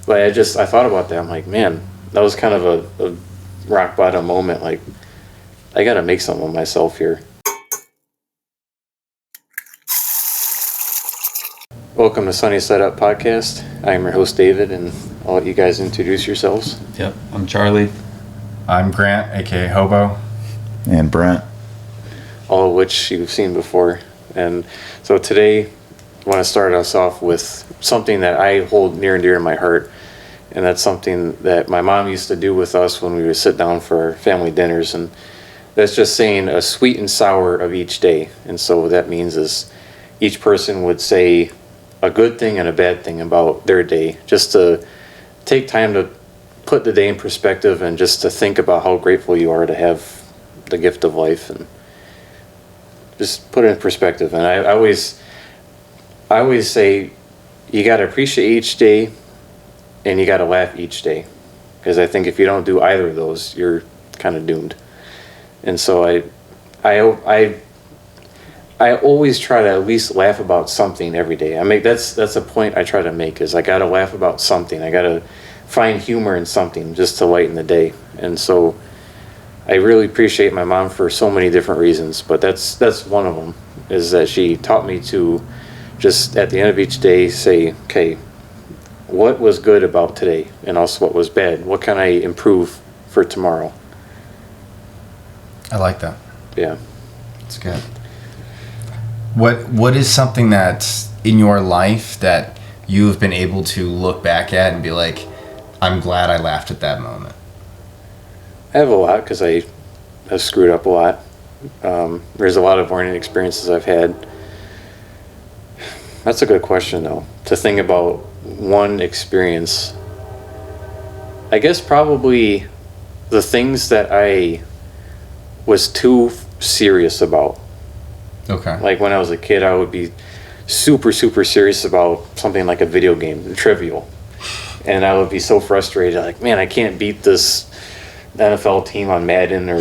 But I thought about that. I'm like, man, that was kind of a rock bottom moment. Like, I got to make something of myself here. Welcome to Sunny Side Up Podcast. I'm your host, David, and I'll let you guys introduce yourselves. Yep, I'm Charlie. I'm Grant, aka Hobo. And Brent. All of which you've seen before. And so today, I want to start us off with something that I hold near and dear to my heart. And that's something that my mom used to do with us when we would sit down for our family dinners. And that's just saying a sweet and sour of each day. And so what that means is each person would say a good thing and a bad thing about their day, just to take time to put the day in perspective and just to think about how grateful you are to have the gift of life, and just put it in perspective. And I always say you got to appreciate each day and you got to laugh each day, because I think if you don't do either of those, you're kind of doomed. And so I always try to at least laugh about something every day. That's a point I try to make, is I got to laugh about something. I got to find humor in something just to lighten the day. And so I really appreciate my mom for so many different reasons, but that's one of them, is that she taught me to just at the end of each day say, okay, what was good about today, and also what was bad? What can I improve for tomorrow? I like that. Yeah. It's good. What is something that's in your life that you've been able to look back at and be like, I'm glad I laughed at that moment? I have a lot, because I have screwed up a lot. There's a lot of learning experiences I've had. That's a good question, though, to think about one experience. I guess probably the things that I was too serious about. Okay. Like when I was a kid, I would be super, super serious about something like a video game, trivial. And I would be so frustrated, like, man, I can't beat this NFL team on Madden, or,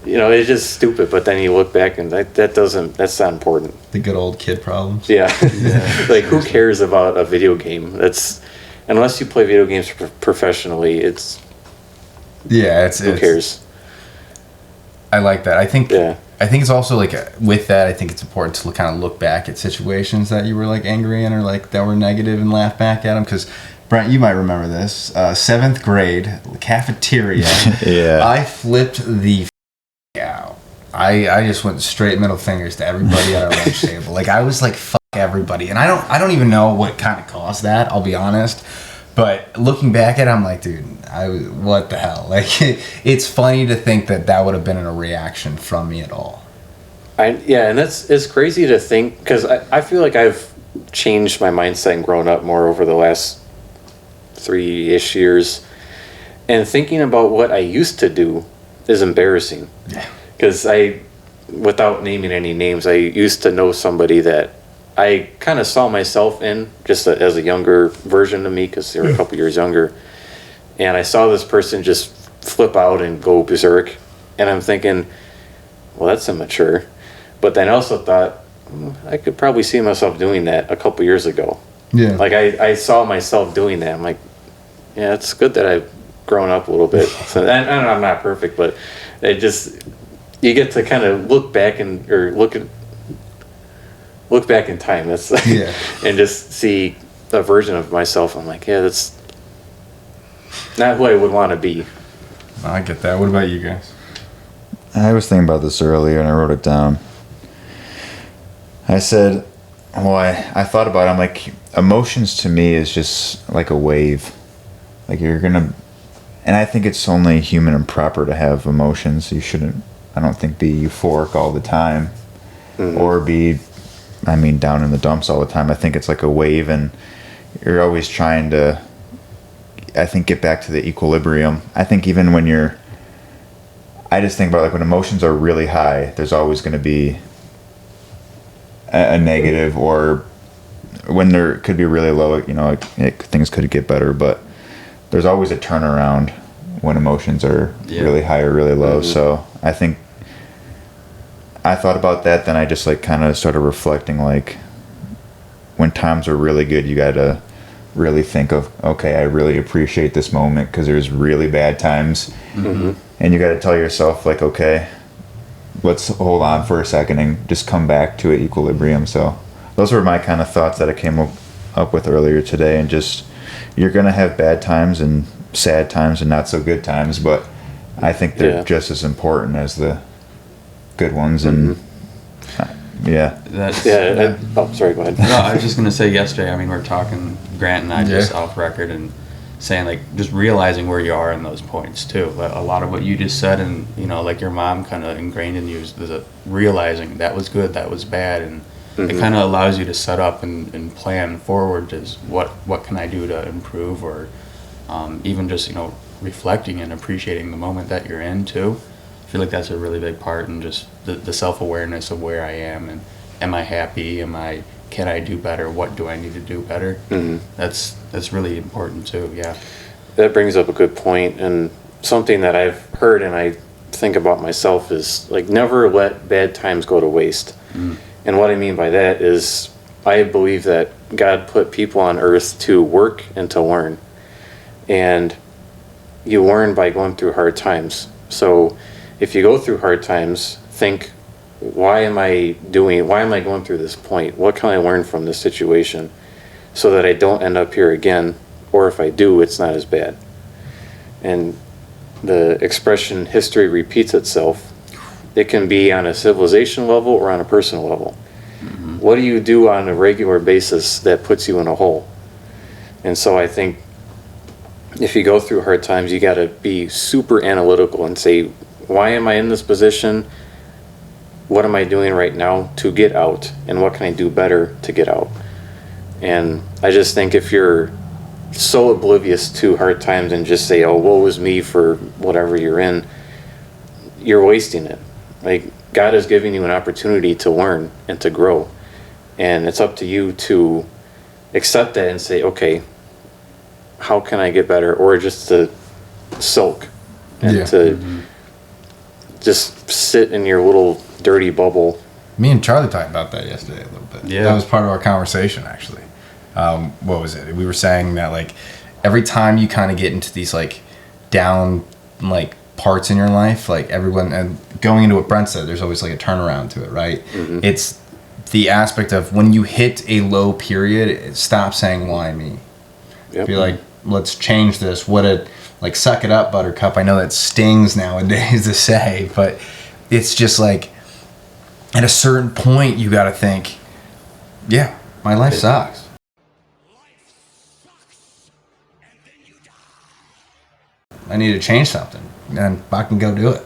it's just stupid. But then you look back and that's not important. The good old kid problems. Yeah. Like, who cares about a video game? Unless you play video games professionally, who cares? I like that. I think Yeah. It's also like with that, I think it's important to kind of look back at situations that you were like angry in, or like that were negative, and laugh back at them. Because Brent, you might remember this. 7th grade cafeteria. Yeah. I flipped the out. I just went straight middle fingers to everybody at our lunch table. Like, I was like, fuck everybody. And I don't even know what kind of caused that, I'll be honest. But looking back at it, I'm like, dude, what the hell? Like, it's funny to think that would have been a reaction from me at all. And it's crazy to think, because I feel like I've changed my mindset and grown up more over the last 3-ish years. And thinking about what I used to do is embarrassing. Yeah. Because without naming any names, I used to know somebody that I kind of saw myself in, just as a younger version of me, because they were a couple years younger. And I saw this person just flip out and go berserk. And I'm thinking, well, that's immature. But then I also thought, I could probably see myself doing that a couple years ago. Yeah. Like, I saw myself doing that. I'm like, yeah, it's good that I've grown up a little bit. So, and I'm not perfect, but you get to kind of look back look back in time. That's and just see a version of myself. I'm like, yeah, that's not who I would want to be. I get that. What about you guys? I was thinking about this earlier and I wrote it down. I said, I thought about it. I'm like, emotions to me is just like a wave. Like, and I think it's only human and proper to have emotions. You shouldn't, I don't think, be euphoric all the time, or be, down in the dumps all the time. I think it's like a wave, and you're always trying to, I think, get back to the equilibrium. I think even when I just think about, like, when emotions are really high, there's always going to be a negative, or when there could be really low, things could get better, but there's always a turnaround when emotions are really high or really low. So I think I thought about that, then I just like kind of started reflecting, like, when times are really good, you gotta really think of, okay, I really appreciate this moment, because there's really bad times. And you got to tell yourself, like, okay, let's hold on for a second and just come back to an equilibrium. So those were my kind of thoughts that I came up with earlier today. And just, you're going to have bad times and sad times and not so good times, but I think they're just as important as the good ones. And oh, sorry, go ahead. No, I was just gonna say yesterday. I mean, we are talking, Grant and I, just off record, and saying, like, just realizing where you are in those points too. A lot of what you just said, and you know, like your mom kind of ingrained in you, is the realizing that was good, that was bad, and it kind of allows you to set up and plan forward. Is what can I do to improve, or even just, you know, reflecting and appreciating the moment that you're in too. I feel like that's a really big part, and just the self-awareness of where I am, and am I happy, can I do better, what do I need to do better. That's really important too. That brings up a good point, and something that I've heard and I think about myself is, like, never let bad times go to waste. And what I mean by that is, I believe that God put people on earth to work and to learn, and you learn by going through hard times. So if you go through hard times, think, why am I going through this point? What can I learn from this situation so that I don't end up here again? Or if I do, it's not as bad. And the expression, history repeats itself, it can be on a civilization level or on a personal level. What do you do on a regular basis that puts you in a hole? And so I think if you go through hard times, you got to be super analytical and say, why am I in this position? What am I doing right now to get out? And what can I do better to get out? And I just think if you're so oblivious to hard times and just say, oh, woe is me for whatever you're in, you're wasting it. Like, God is giving you an opportunity to learn and to grow. And it's up to you to accept that and say, okay, how can I get better? Or just to sulk and to just sit in your little dirty bubble. Me and Charlie talked about that yesterday a little bit. Yeah. That was part of our conversation, actually. What was it? We were saying that, like, every time you kind of get into these, like, down, like, parts in your life, like, everyone, and going into what Brent said, there's always, like, a turnaround to it, right? It's the aspect of when you hit a low period, stop saying, why me? Be like, let's change this. Like, suck it up, buttercup. I know that stings nowadays to say, but it's just like, at a certain point, you got to think, yeah, my life sucks. I need to change something, and I can go do it.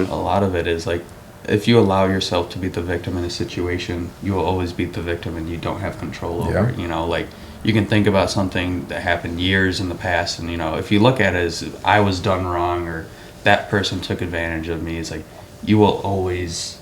A lot of it is, like, if you allow yourself to be the victim in a situation, you will always be the victim, and you don't have control over it. You know, like, you can think about something that happened years in the past, and, you know, if you look at it as I was done wrong or that person took advantage of me, it's like you will always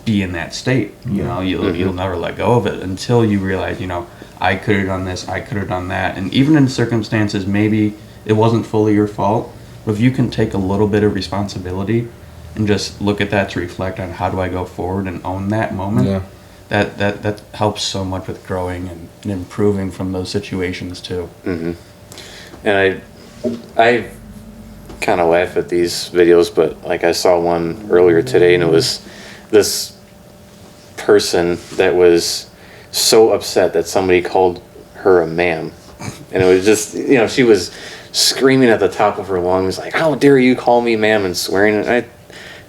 be in that state. You know, you'll never let go of it until you realize, you know, I could have done this, I could have done that. And even in circumstances maybe it wasn't fully your fault, but if you can take a little bit of responsibility and just look at that to reflect on how do I go forward and own that moment, that helps so much with growing and improving from those situations too. And I kind of laugh at these videos, but, like, I saw one earlier today, and it was this person that was so upset that somebody called her a ma'am, and it was just, you know, she was screaming at the top of her lungs, like, how dare you call me ma'am, and swearing. And I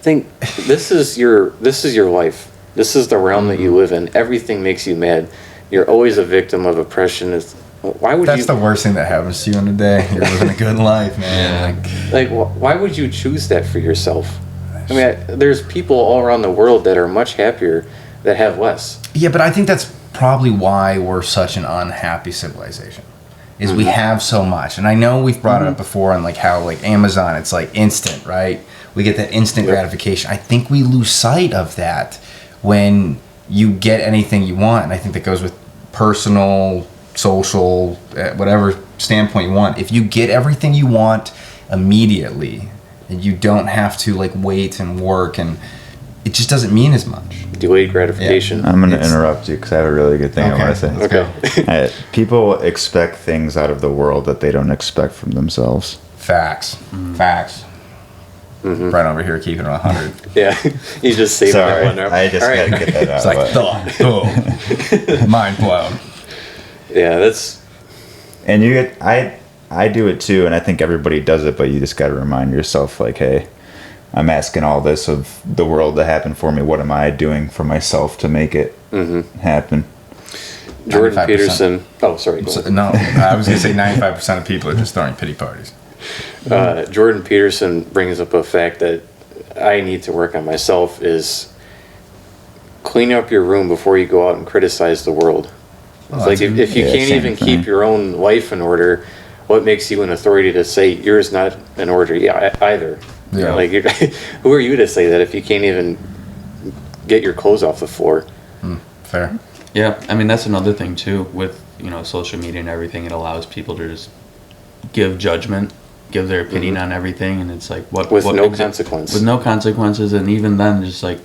think this is your life. This is the realm that you live in. Everything makes you mad. You're always a victim of oppression. That's the worst thing that happens to you in a day. You're living a good life, man. Why would you choose that for yourself? I mean, there's people all around the world that are much happier that have less. Yeah, but I think that's probably why we're such an unhappy civilization. Is we have so much. And I know we've brought it up before on, like, how, like, Amazon, it's like instant, right? We get that instant gratification. I think we lose sight of that when you get anything you want. And I think that goes with personal, social, whatever standpoint you want. If you get everything you want immediately, and you don't have to, like, wait and work and it just doesn't mean as much. Delayed gratification. I'm going to It's- interrupt you because I have a really good thing I want to say. let's go. People expect things out of the world that they don't expect from themselves. Facts. Facts. Right over here, keeping it 100. Yeah, you just saved Sorry, that one. I just All right. got to get that out. It's like, boom. Mind blown. Yeah, that's And you get, I do it too, and I think everybody does it, but you just got to remind yourself, like, hey, I'm asking all this of the world to happen for me. What am I doing for myself to make it happen? Jordan 95%. Peterson. Oh, sorry. Go ahead. No, I was going to say 95% of people are just throwing pity parties. Jordan Peterson brings up a fact that I need to work on myself is clean up your room before you go out and criticize the world. It's like if you yeah, can't same even thing. keep your own life in order, what makes you an authority to say yours not in order? Yeah, either. Yeah. Like, who are you to say that if you can't even get your clothes off the floor? Fair. Yeah, I mean that's another thing too with social media and everything. It allows people to just give judgment, give their opinion on everything, and it's like what With no exa- consequence. With no consequences, and even then, just like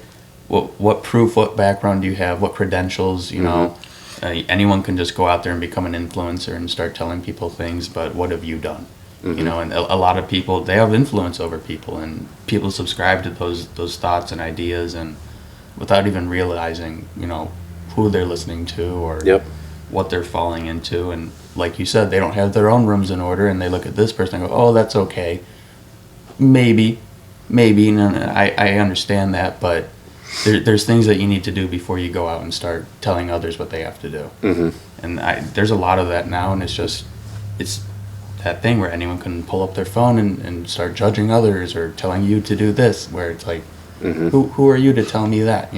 what proof, what background do you have, what credentials? Anyone can just go out there and become an influencer and start telling people things. But what have you done? And a lot of people, they have influence over people, and people subscribe to those thoughts and ideas, and without even realizing who they're listening to or Yep. what they're falling into. And like you said, they don't have their own rooms in order, and they look at this person and go, oh, that's okay, maybe, and I understand that, but there's things that you need to do before you go out and start telling others what they have to do. And there's a lot of that now, and it's that thing where anyone can pull up their phone and start judging others or telling you to do this, where it's like, who are you to tell me that,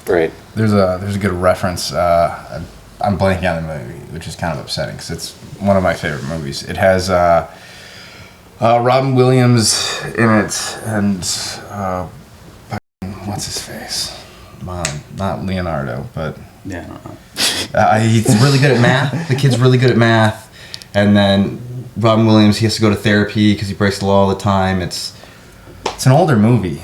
Right. There's a good reference. I'm blanking on the movie, which is kind of upsetting because it's one of my favorite movies. It has Robin Williams in it, and what's his face? Not Leonardo, but Yeah, I don't know. he's really good at math. The kid's really good at math, and then Robin Williams, he has to go to therapy because he breaks the law all the time. It's an older movie.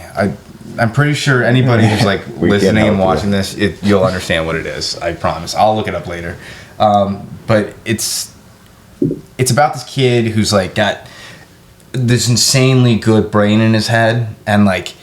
I'm pretty sure anybody who's like We can listening and help you. watching this, you'll understand what it is. I promise. I'll look it up later. But it's about this kid who's like got this insanely good brain in his head, and like,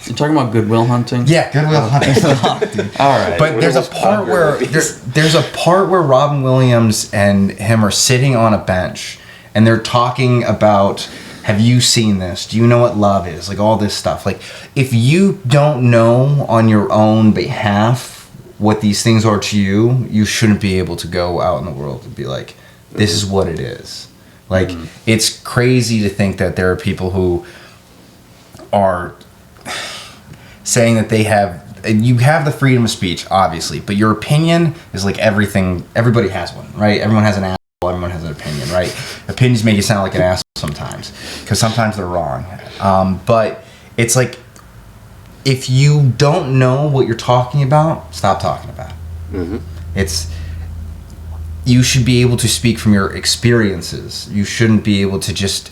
You're talking about Goodwill Hunting? yeah, Goodwill Hunting. All right. But there's a Those part popular where movies. there's a part where Robin Williams and him are sitting on a bench, and they're talking about, have you seen this? Do you know what love is? Like all this stuff. Like if you don't know on your own behalf what these things are to you, you shouldn't be able to go out in the world and be like, this is what it is. Like it's crazy to think that there are people who are saying that you have the freedom of speech, obviously, but your opinion is like everything. Everybody has one, right? Everyone has an asshole. Everyone has an opinion, right? Opinions make you sound like an asshole sometimes, because sometimes they're wrong. But it's like, if you don't know what you're talking about, stop talking about it. You should be able to speak from your experiences. You shouldn't be able to just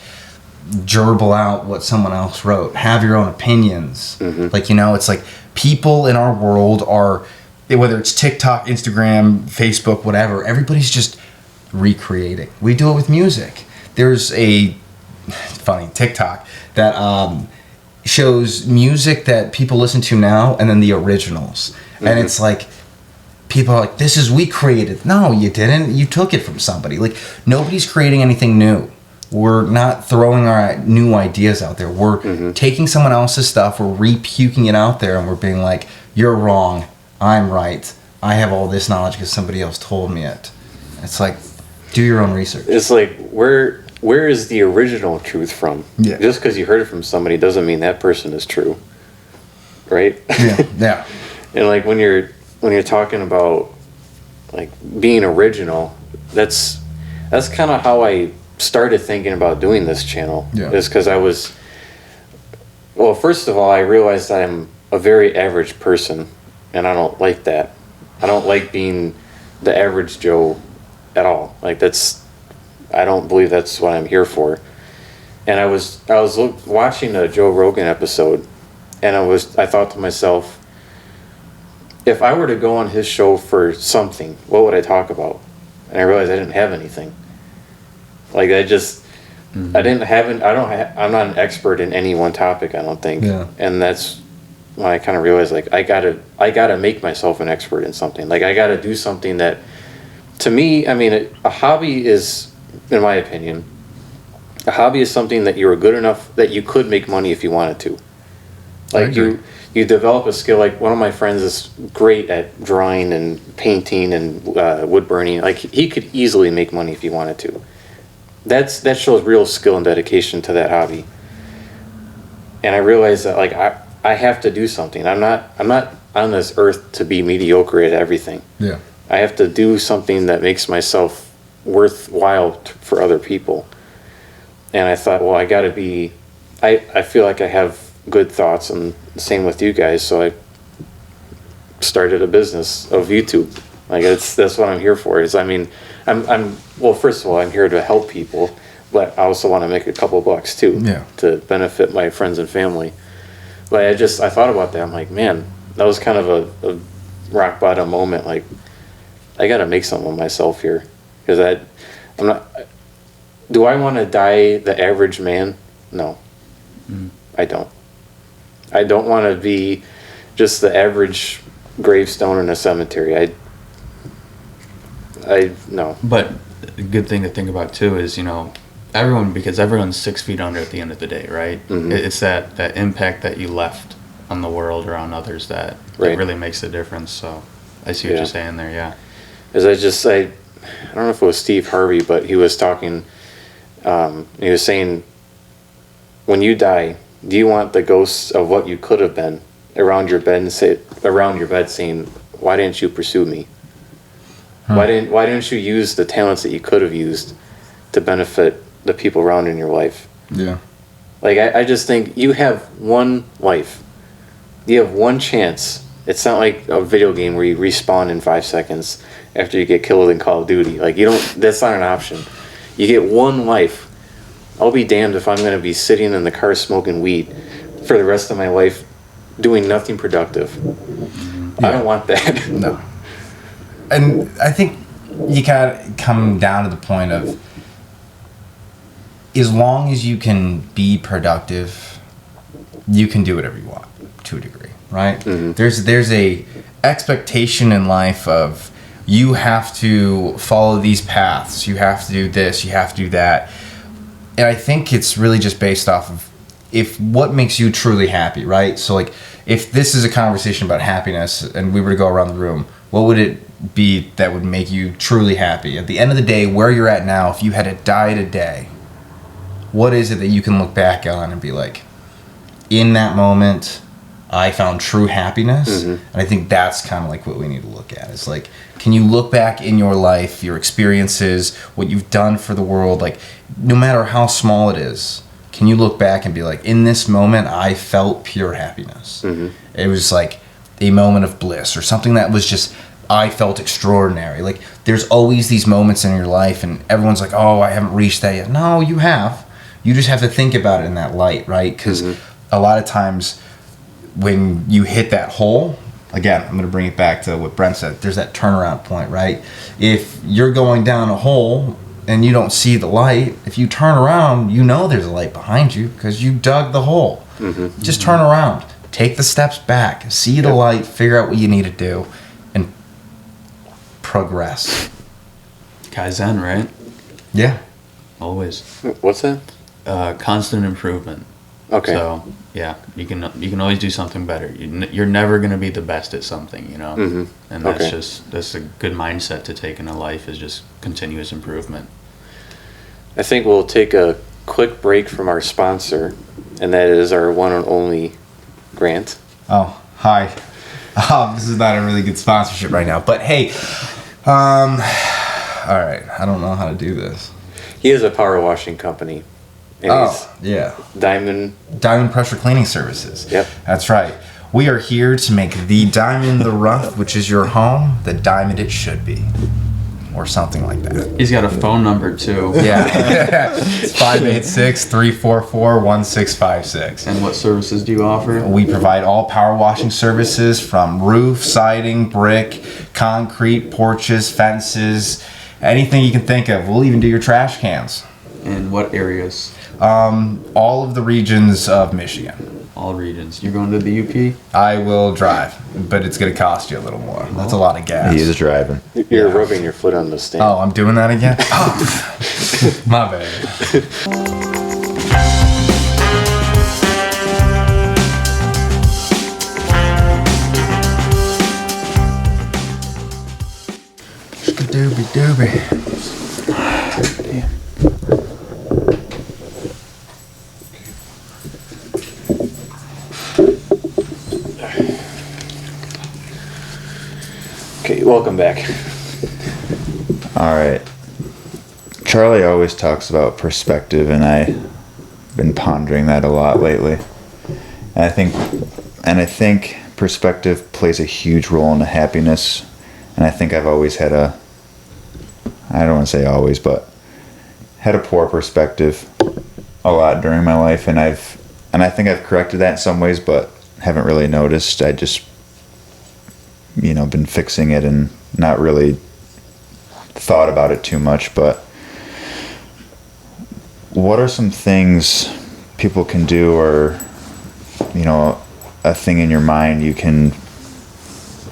gerbil out what someone else wrote. Have your own opinions. Like, it's like people in our world are, whether it's TikTok, Instagram, Facebook, whatever, everybody's just recreating. We do it with music. There's a funny TikTok that shows music that people listen to now and then the originals. And it's like, people are like, we created. No, you didn't. You took it from somebody. Like, nobody's creating anything new. We're not throwing our new ideas out there. We're taking someone else's stuff, we're re-puking it out there, and we're being like, you're wrong, I'm right, I have all this knowledge because somebody else told me it. It's like, do your own research. It's like, where is the original truth from? Yeah. Just because you heard it from somebody doesn't mean that person is true. Right? Yeah. And like when you're talking about like being original, that's kind of how I started thinking about doing this channel. Yeah. Is because first of all, I realized I'm a very average person, and I don't like that. I don't like being the average Joe at all. Like I don't believe that's what I'm here for. And I was watching a Joe Rogan episode, and I thought to myself, if I were to go on his show for something, what would I talk about? And I realized I didn't have anything. Like I just, I didn't have an, I don't have, I'm not an expert in any one topic, I don't think. Yeah. And that's when I kind of realized, like, I gotta make myself an expert in something. Like I gotta do something that, to me, I mean, a hobby is, in my opinion, a hobby is something that you're good enough that you could make money if you wanted to. Like you develop a skill. Like one of my friends is great at drawing and painting and wood burning. Like he could easily make money if he wanted to. That shows real skill and dedication to that hobby. And I realized that like I have to do something. I'm not on this earth to be mediocre at everything. Yeah. I have to do something that makes myself worthwhile for other people. And I thought, well, I got to be. I feel like I have good thoughts, and same with you guys. So I started a business of YouTube. Like that's what I'm here for. Is I mean, I'm well. First of all, I'm here to help people, but I also want to make a couple bucks too. Yeah. To benefit my friends and family. But I thought about that. I'm like, man, that was kind of a rock bottom moment. Like, I got to make something of myself here, because I'm not. Do I want to die the average man? No, I don't. I don't want to be just the average gravestone in a cemetery. I no. But a good thing to think about too is, you know, because everyone's 6 feet under at the end of the day, right? Mm-hmm. It's that impact that you left on the world or on others that really makes a difference. So I see what you're saying there, yeah. As I don't know if it was Steve Harvey, but he was talking, he was saying, when you die, do you want the ghosts of what you could have been around your bed saying, why didn't you pursue me? Why didn't you use the talents that you could have used to benefit the people around in your life? Yeah. Like I just think you have one life. You have one chance. It's not like a video game where you respawn in 5 seconds after you get killed in Call of Duty. Like that's not an option. You get one life. I'll be damned if I'm going to be sitting in the car smoking weed for the rest of my life doing nothing productive. Yeah. I don't want that. No. And I think you gotta come down to the point of, as long as you can be productive, you can do whatever you want to a degree, right? Mm-hmm. There's a expectation in life of, you have to follow these paths, you have to do this, you have to do that. And I think it's really just based off of what makes you truly happy, right? So like, if this is a conversation about happiness and we were to go around the room, what would it be that would make you truly happy? At the end of the day, where you're at now, if you had to die today, what is it that you can look back on and be like, in that moment, I found true happiness? Mm-hmm. And I think that's kind of like what we need to look at. It's like, can you look back in your life, your experiences, what you've done for the world, like, no matter how small it is, can you look back and be like, in this moment, I felt pure happiness. Mm-hmm. It was like a moment of bliss, or something that was just, I felt extraordinary. Like, there's always these moments in your life, and everyone's like, oh, I haven't reached that yet. No, you have. You just have to think about it in that light, right? Because a lot of times when you hit that hole, again, I'm going to bring it back to what Brent said, there's that turnaround point, right? If you're going down a hole and you don't see the light, if you turn around, you know there's a light behind you because you dug the hole. Mm-hmm. Just turn around. Take the steps back. See the light. Figure out what you need to do. And progress. Kaizen, right? Yeah. Always. What's that? Constant improvement. Okay. So yeah, you can always do something better. You're never gonna be the best at something, you know. Mm-hmm. And that's a good mindset to take in a life, is just continuous improvement. I think we'll take a quick break from our sponsor, and that is our one and only Grant. Oh, hi. This is not a really good sponsorship right now, but hey, all right. I don't know how to do this. He has a power washing company. And yeah. Diamond Pressure Cleaning Services. Yep. That's right. We are here to make the diamond the rough, which is your home, the diamond it should be. or something like that. He's got a phone number too. Yeah. It's 586-344-1656. And what services do you offer? We provide all power washing services from roof, siding, brick, concrete, porches, fences, anything you can think of. We'll even do your trash cans. And what areas? All of the regions of Michigan. All regions. You're going to the UP? I will drive, but it's going to cost you a little more. That's a lot of gas. He is driving. You're rubbing your foot on the stand. Oh, I'm doing that again? Oh, my bad. Doobie doobie. Okay, welcome back. All right. Charlie always talks about perspective, and I've been pondering that a lot lately. And I think perspective plays a huge role in the happiness. And I think I've always had I don't want to say always, but had a poor perspective a lot during my life, and I think I've corrected that in some ways, but haven't really noticed. I just been fixing it and not really thought about it too much. But what are some things people can do, or a thing in your mind you can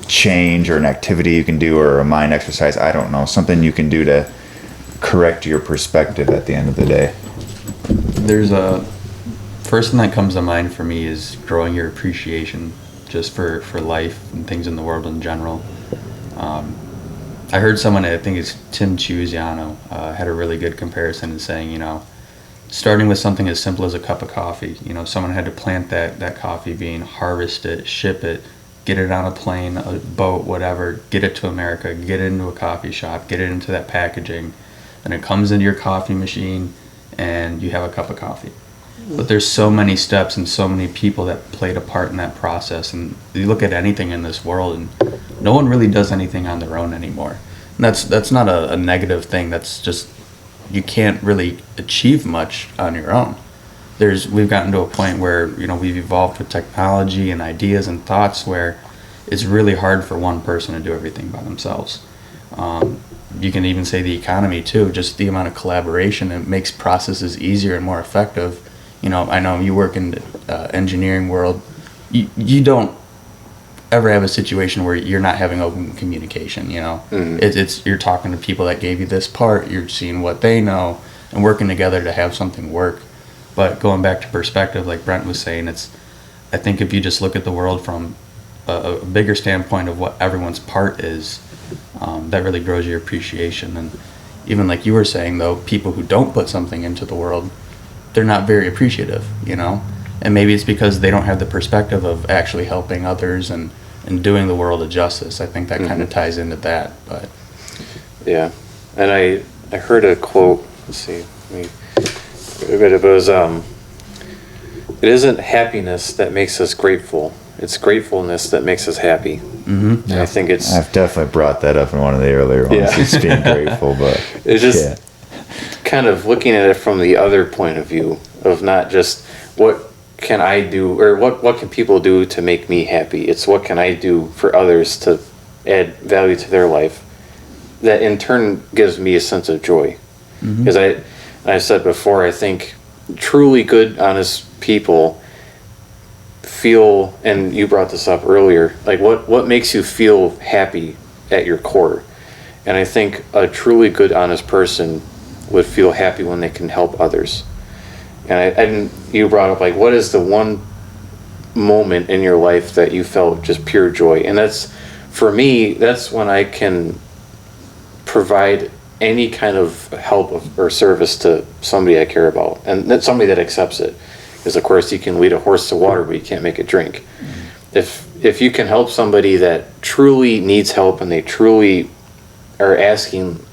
change, or an activity you can do, or a mind exercise, I don't know, something you can do to correct your perspective at the end of the day? There's first thing that comes to mind for me is growing your appreciation just for life and things in the world in general. I heard someone, I think it's Tim Chiusiano, had a really good comparison in saying, starting with something as simple as a cup of coffee, someone had to plant that coffee bean, harvest it, ship it, get it on a plane, a boat, whatever, get it to America, get it into a coffee shop, get it into that packaging, and it comes into your coffee machine and you have a cup of coffee. But there's so many steps and so many people that played a part in that process. And you look at anything in this world, and no one really does anything on their own anymore. And that's not a negative thing. That's just, you can't really achieve much on your own. We've gotten to a point where we've evolved with technology and ideas and thoughts where it's really hard for one person to do everything by themselves. You can even say the economy too. Just the amount of collaboration, it makes processes easier and more effective. I know you work in the engineering world. You don't ever have a situation where you're not having open communication. Mm-hmm. It's you're talking to people that gave you this part. You're seeing what they know and working together to have something work. But going back to perspective, like Brent was saying, I think if you just look at the world from a bigger standpoint of what everyone's part is, that really grows your appreciation. And even like you were saying, though, people who don't put something into the world, they're not very appreciative, and maybe it's because they don't have the perspective of actually helping others and doing the world a justice. I think that kind of ties into that. But Yeah, and I heard a quote. Let's see, it was it isn't happiness that makes us grateful. It's gratefulness that makes us happy. Mm-hmm. I think it's. I've definitely brought that up in one of the earlier ones. Yeah. It's being grateful, but It's just kind of looking at it from the other point of view of not just what can I do, or what can people do to make me happy. It's what can I do for others to add value to their life that in turn gives me a sense of joy. Because I said before, I think truly good, honest people feel, and you brought this up earlier, like what makes you feel happy at your core. And I think a truly good, honest person would feel happy when they can help others. And you brought up, like, what is the one moment in your life that you felt just pure joy? And that's, for me, that's when I can provide any kind of help or service to somebody I care about, and that's somebody that accepts it. Because of course you can lead a horse to water, but you can't make it drink. If you can help somebody that truly needs help, and they truly are asking,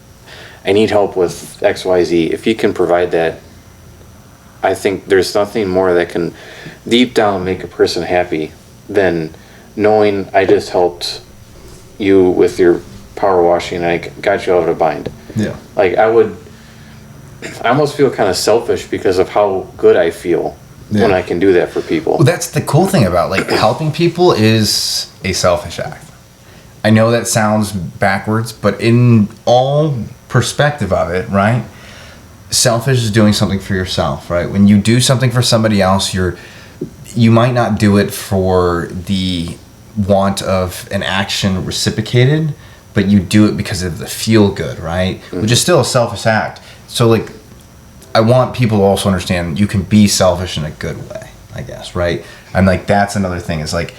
I need help with XYZ, if you can provide that, I think there's nothing more that can deep down make a person happy than knowing I just helped you with your power washing and I got you out of a bind. Yeah. Like I almost feel kind of selfish because of how good I feel when I can do that for people. Well, that's the cool thing about like helping people is a selfish act. I know that sounds backwards, but in all perspective of it, right? Selfish is doing something for yourself, right? When you do something for somebody else, you might not do it for the want of an action reciprocated, but you do it because of the feel good, right? Mm-hmm. Which is still a selfish act. So like, I want people to also understand you can be selfish in a good way, I guess, right? And like, that's another thing is like,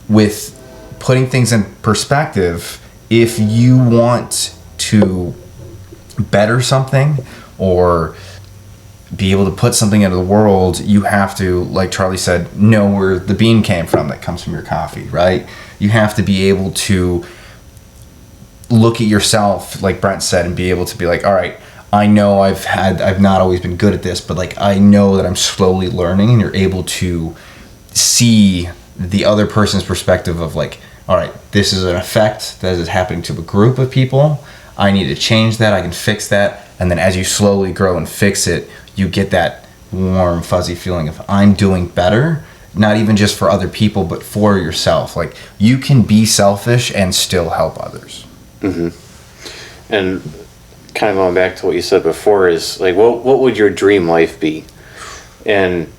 with putting things in perspective, if you want to better something or be able to put something into the world, you have to, like Charlie said, know where the bean came from that comes from your coffee, right? You have to be able to look at yourself, like Brent said, and be able to be like, all right, I know I've not always been good at this, but like I know that I'm slowly learning, and you're able to see the other person's perspective of like, all right, this is an effect that is happening to a group of people. I need to change that. I can fix that. And then as you slowly grow and fix it, you get that warm, fuzzy feeling of I'm doing better, not even just for other people, but for yourself. Like you can be selfish and still help others. Mm-hmm. And kind of going back to what you said before is like, what would your dream life be? And,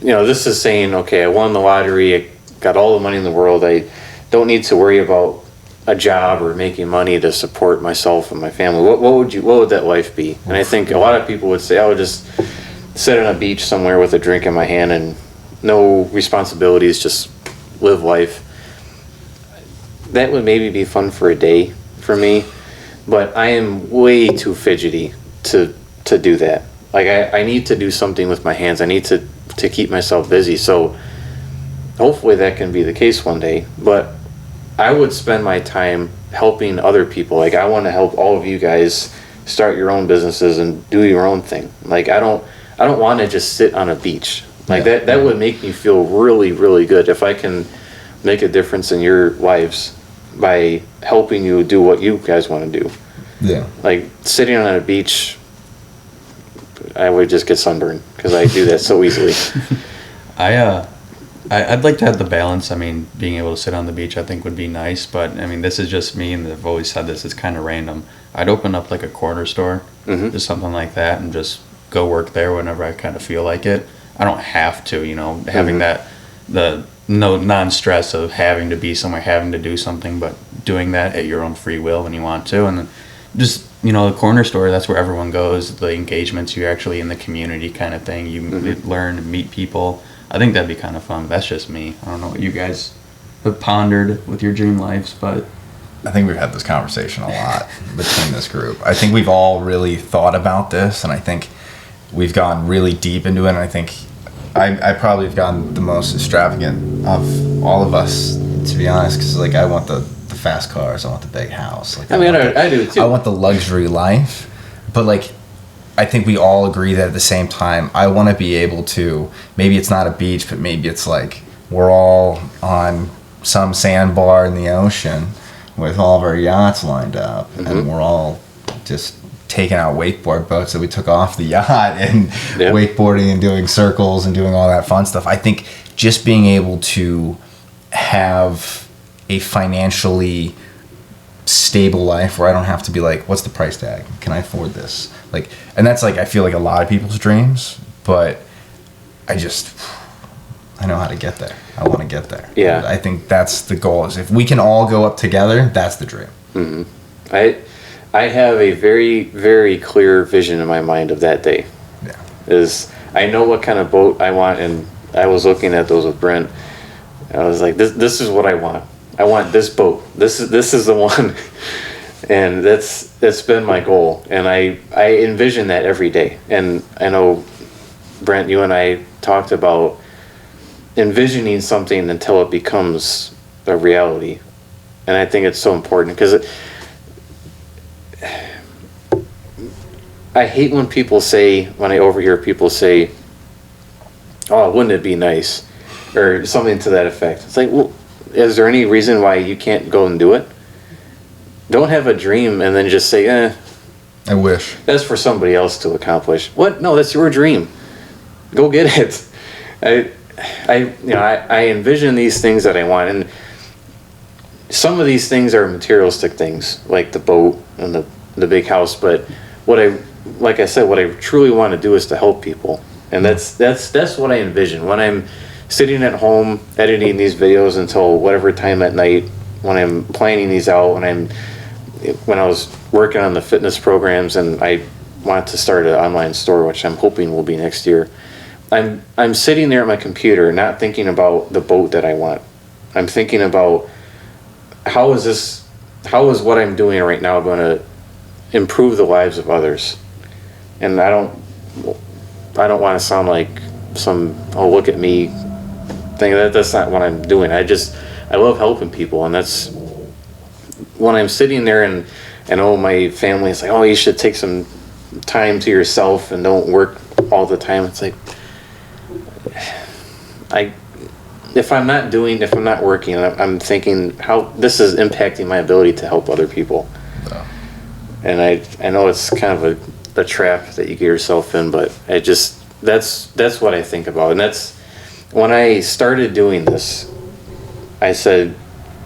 you know, this is saying, okay, I won the lottery. I got all the money in the world. I don't need to worry about a job or making money to support myself and my family. What would that life be? And I think a lot of people would say I would just sit on a beach somewhere with a drink in my hand and no responsibilities, just live life. That would maybe be fun for a day for me, but I am way too fidgety to do that. Like I need to do something with my hands. I need to keep myself busy. So hopefully that can be the case one day, but I would spend my time helping other people. Like I want to help all of you guys start your own businesses and do your own thing. Like I don't want to just sit on a beach. Like that would make me feel really, really good if I can make a difference in your lives by helping you do what you guys want to do. Yeah. Like sitting on a beach, I would just get sunburned because I do that so easily. I'd like to have the balance. I mean, being able to sit on the beach I think would be nice, but I mean, this is just me, and I've always said this, it's kind of random. I'd open up like a corner store, just something like that, and just go work there whenever I kind of feel like it. I don't have to, you know, having the non-stress of having to be somewhere, having to do something, but doing that at your own free will when you want to. And then just, you know, the corner store, that's where everyone goes, the engagements, you're actually in the community kind of thing. You learn, meet people. I think that'd be kind of fun. That's just me. I don't know what you guys have pondered with your dream lives, but I think we've had this conversation a lot between this group. I think we've all really thought about this, and I think we've gone really deep into it, and I think I probably have gotten the most extravagant of all of us, to be honest, because like I want the fast cars, I want the big house. Like, I do too. I want the luxury life, but like I think we all agree that at the same time, I want to be able to, maybe it's not a beach, but maybe it's like we're all on some sandbar in the ocean with all of our yachts lined up, and we're all just taking out wakeboard boats that we took off the yacht and wakeboarding and doing circles and doing all that fun stuff. I think just being able to have a financially stable life where I don't have to be like, what's the price tag? Can I afford this? Like, and that's like, I feel like a lot of people's dreams, but I know how to get there. I want to get there. Yeah. And I think that's the goal, is if we can all go up together, that's the dream. Mm-hmm. I have a very, very clear vision in my mind of that day. Yeah. Is I know what kind of boat I want, and I was looking at those with Brent. I was like, this is what I want. I want this boat. This is the one. And that's been my goal. And I envision that every day. And I know, Brent, you and I talked about envisioning something until it becomes a reality. And I think it's so important because I hate when I overhear people say, oh, wouldn't it be nice? Or something to that effect. It's like, well, is there any reason why you can't go and do it? don't have a dream and then just say, I wish. that's for somebody else to accomplish. What? No, that's your dream. Go get it. I envision these things that I want, and some of these things are materialistic things, like the boat and the big house. But like I said, what I truly want to do is to help people, and that's what I envision when I'm sitting at home editing these videos until whatever time at night, when I'm planning these out, when I was working on the fitness programs, and I want to start an online store, which I'm hoping will be next year. I'm sitting there at my computer, not thinking about the boat that I want. I'm thinking about how is what I'm doing right now going to improve the lives of others. And I don't want to sound like some look at me thing. That's not what I'm doing. I love helping people, and that's when I'm sitting there and my family is like, oh, you should take some time to yourself and don't work all the time. It's like, if I'm not working, I'm thinking how this is impacting my ability to help other people. No. And I know it's kind of a trap that you get yourself in, but that's what I think about. And that's when I started doing this, I said,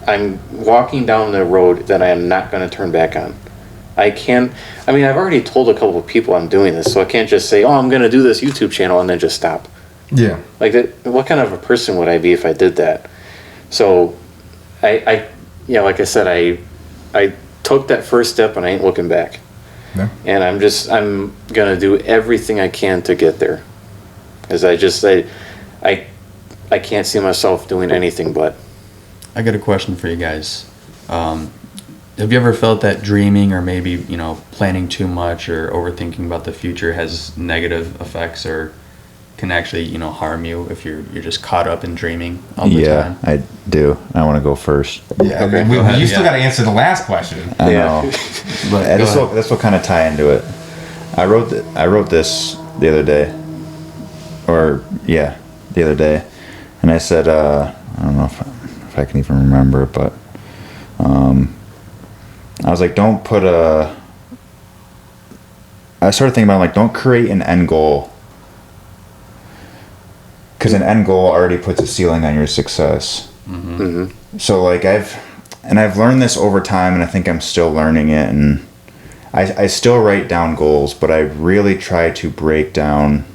I'm walking down the road that I am not going to turn back on. I've already told a couple of people I'm doing this, so I can't just say, oh, I'm going to do this YouTube channel and then just stop. Yeah. Like that, what kind of a person would I be if I did that? So like I said, I took that first step and I ain't looking back. Yeah. And I'm going to do everything I can to get there. As I can't see myself doing anything but. I got a question for you guys. Have you ever felt that dreaming or maybe, planning too much or overthinking about the future has negative effects or can actually, harm you if you're just caught up in dreaming all the time? I do. I want to go first. Yeah. Okay. You still got to answer the last question. I Yeah. know. But And go ahead. this will kind of tie into it. I wrote this the other day, the other day, and I said, I don't know if I can even remember it, but I was like, I started thinking about like, don't create an end goal, because an end goal already puts a ceiling on your success. Mm-hmm. So like I've learned this over time, and I think I'm still learning it, and I still write down goals, but I really try to break down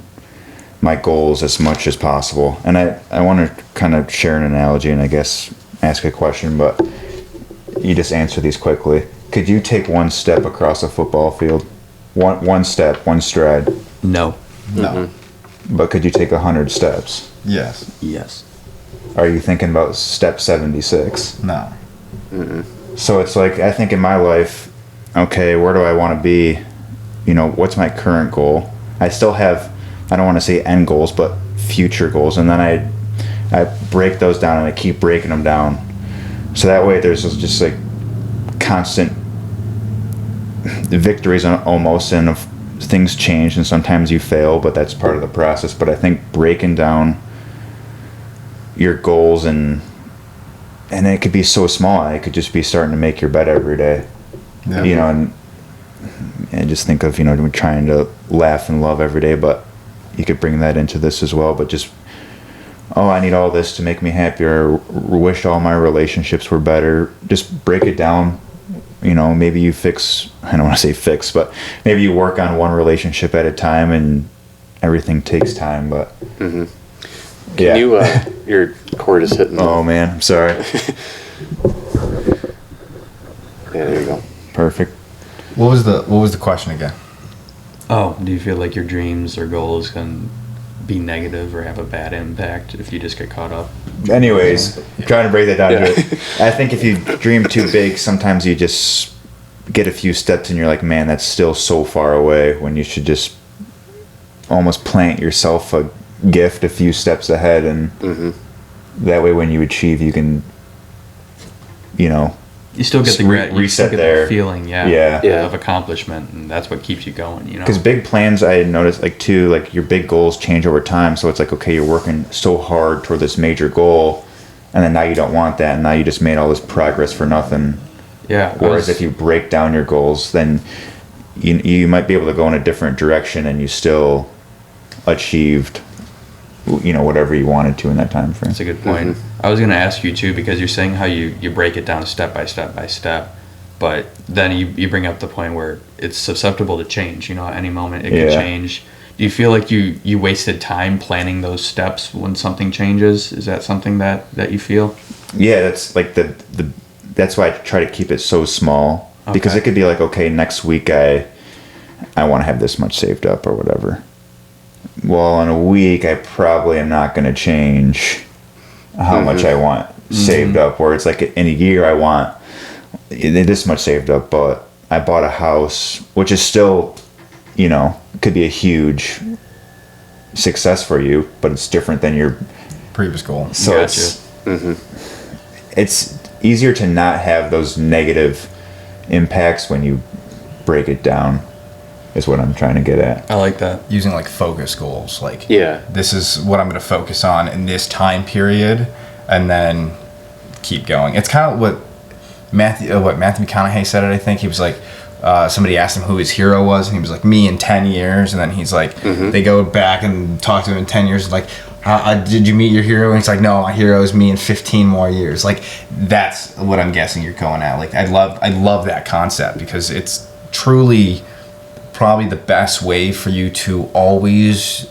my goals as much as possible. And I want to kind of share an analogy and I guess ask a question, but you just answer these quickly. Could you take one step across a football field? One step, one stride. No. No. But could you take 100 steps? Yes. Yes. Are you thinking about step 76? No. So it's like, I think in my life, okay, where do I want to be? What's my current goal? I still have, I don't want to say end goals, but future goals. And then I break those down and I keep breaking them down. So that way there's just like constant victories almost, and if things change and sometimes you fail, but that's part of the process. But I think breaking down your goals and it could be so small. It could just be starting to make your bed every day. Yeah. And just think of, trying to laugh and love every day, but you could bring that into this as well. But just, I need all this to make me happier. Wish all my relationships were better. Just break it down. Maybe you I don't want to say fix, but maybe you work on one relationship at a time, and everything takes time, but. Mm-hmm. Can you, your cord is hitting. Oh man, I'm sorry. Yeah, there you go. Perfect. What was the question again? Oh, do you feel like your dreams or goals can be negative or have a bad impact if you just get caught up? Anyways, trying to break that down. Yeah. I think if you dream too big, sometimes you just get a few steps and you're like, man, that's still so far away, when you should just almost plant yourself a gift a few steps ahead, and that way when you achieve, you can, You still get the you still reset get there. the feeling, Yeah. of accomplishment, and that's what keeps you going. Because big plans, I noticed, like your big goals change over time. So it's like, okay, you're working so hard toward this major goal, and then now you don't want that, and now you just made all this progress for nothing. Yeah. Whereas if you break down your goals, then you might be able to go in a different direction and you still achieved, whatever you wanted to in that time frame. That's a good point. I was going to ask you too, because you're saying how you break it down step by step by step, but then you bring up the point where it's susceptible to change. At any moment it can change. Do you feel like you wasted time planning those steps when something changes? Is that something that you feel? Yeah, that's like that's why I try to keep it so small, because it could be like, okay, next week I want to have this much saved up or whatever. Well, in a week I probably am not going to change how much I want saved up, where it's like in a year I want this much saved up, but I bought a house, which is still, could be a huge success for you, but it's different than your Previous goal. so Gotcha. it's easier to not have those negative impacts when you break it down, is what I'm trying to get at. I like that. Using like focus goals, like Yeah. this is what I'm going to focus on in this time period, and then keep going. It's kind of what Matthew McConaughey said it. I think he was like, somebody asked him who his hero was, and he was like, me in 10 years. And then he's like, they go back and talk to him in 10 years, like, did you meet your hero? And he's like, no, my hero is me in 15 more years. Like, that's what I'm guessing you're going at. Like, I love that concept, because it's truly probably the best way for you to always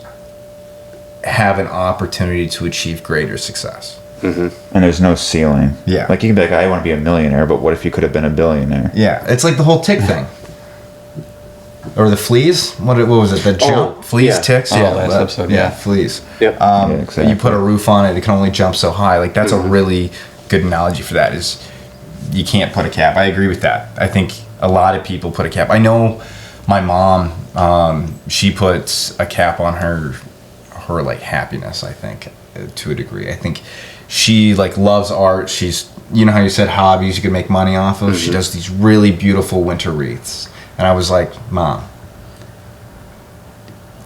have an opportunity to achieve greater success. And there's no ceiling. Yeah. Like you can be like, I want to be a millionaire, but what if you could have been a billionaire? Yeah, it's like the whole tick thing. Or the fleas? What was it? The jump? Fleas, yeah. ticks? Oh, Yeah, last episode, yeah. fleas. Yep. exactly. You put a roof on it, it can only jump so high. Like, that's a really good analogy for that, is you can't put a cap. I agree with that. I think a lot of people put a cap. I know my mom, she puts a cap on her like happiness, I think, to a degree. I think she like loves art. She's, how you said hobbies you can make money off of. She does these really beautiful winter wreaths. And I was like, Mom,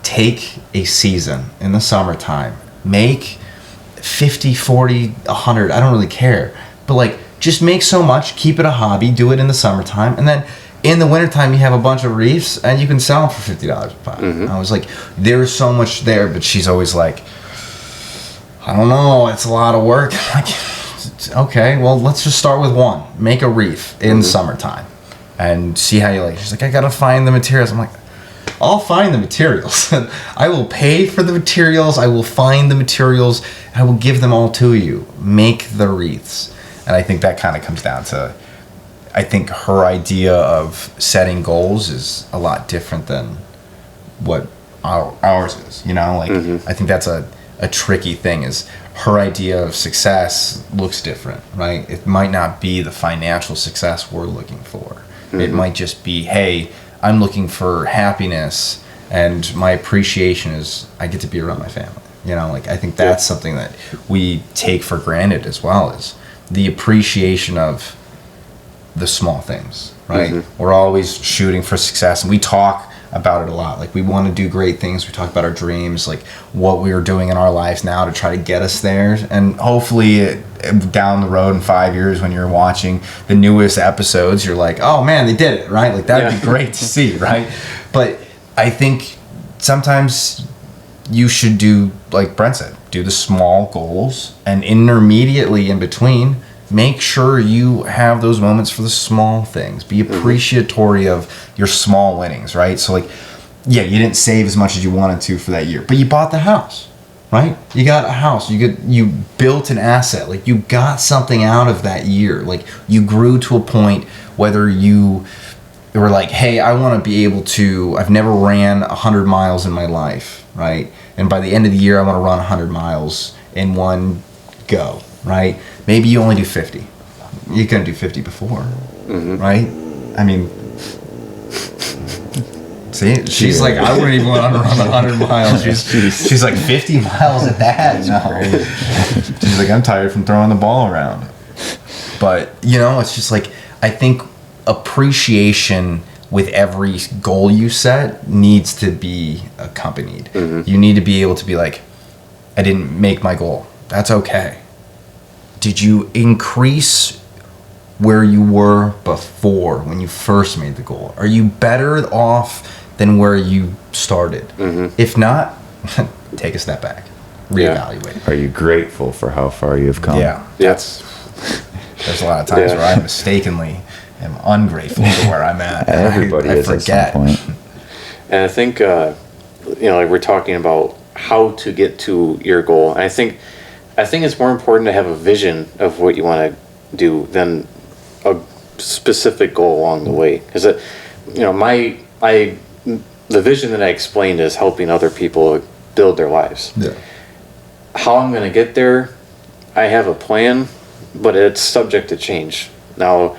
take a season in the summertime, make 50, 40, 100, I don't really care, but like, just make so much, keep it a hobby, do it in the summertime, and then in the wintertime you have a bunch of wreaths and you can sell them for $50 a pop. I was like, there's so much there, but she's always like, I don't know, it's a lot of work. I'm like, okay, well, let's just start with one. Make a wreath in summertime and see how you like it. She's like, I gotta find the materials. I'm like, I'll find the materials. I will pay for the materials. I will find the materials. I will give them all to you. Make the wreaths. And I think that kind of comes down to, I think her idea of setting goals is a lot different than what ours is. I think that's a tricky thing, is her idea of success looks different, right? It might not be the financial success we're looking for. It might just be, hey, I'm looking for happiness, and my appreciation is I get to be around my family. I think that's something that we take for granted as well, is the appreciation of the small things, right? We're always shooting for success, and we talk about it a lot. Like, we want to do great things. We talk about our dreams, like what we are doing in our lives now to try to get us there. And hopefully down the road in 5 years, when you're watching the newest episodes, you're like, oh man, they did it, right? Like, that'd be great to see, right? But I think sometimes you should do, like Brent said, do the small goals, and intermediately in between, make sure you have those moments for the small things. Be appreciatory of your small winnings, right? So, like, yeah, you didn't save as much as you wanted to for that year, but you bought the house, right? You got a house. You built an asset. Like, you got something out of that year. Like, you grew to a point, whether you were like, hey, I want to be able to, I've never ran 100 miles in my life, right? And by the end of the year, I want to run 100 miles in one go, right? Maybe you only do 50. You couldn't do 50 before, right? I mean, see, she's like, I wouldn't even want to run 100 miles. She's like, 50 miles at that? No. She's like, I'm tired from throwing the ball around. But, it's just like, I think appreciation with every goal you set needs to be accompanied. You need to be able to be like, I didn't make my goal. That's okay. Did you increase where you were before when you first made the goal? Are you better off than where you started? If not, take a step back, reevaluate. Are you grateful for how far you've come? Yeah, Yes. there's a lot of times Yeah. where I mistakenly am ungrateful for where I'm at. and Everybody I is at forget. some point. And I think, like we're talking about how to get to your goal. And I think it's more important to have a vision of what you want to do than a specific goal along the way. Because, the vision that I explained is helping other people build their lives. Yeah. How I'm going to get there, I have a plan, but it's subject to change. Now,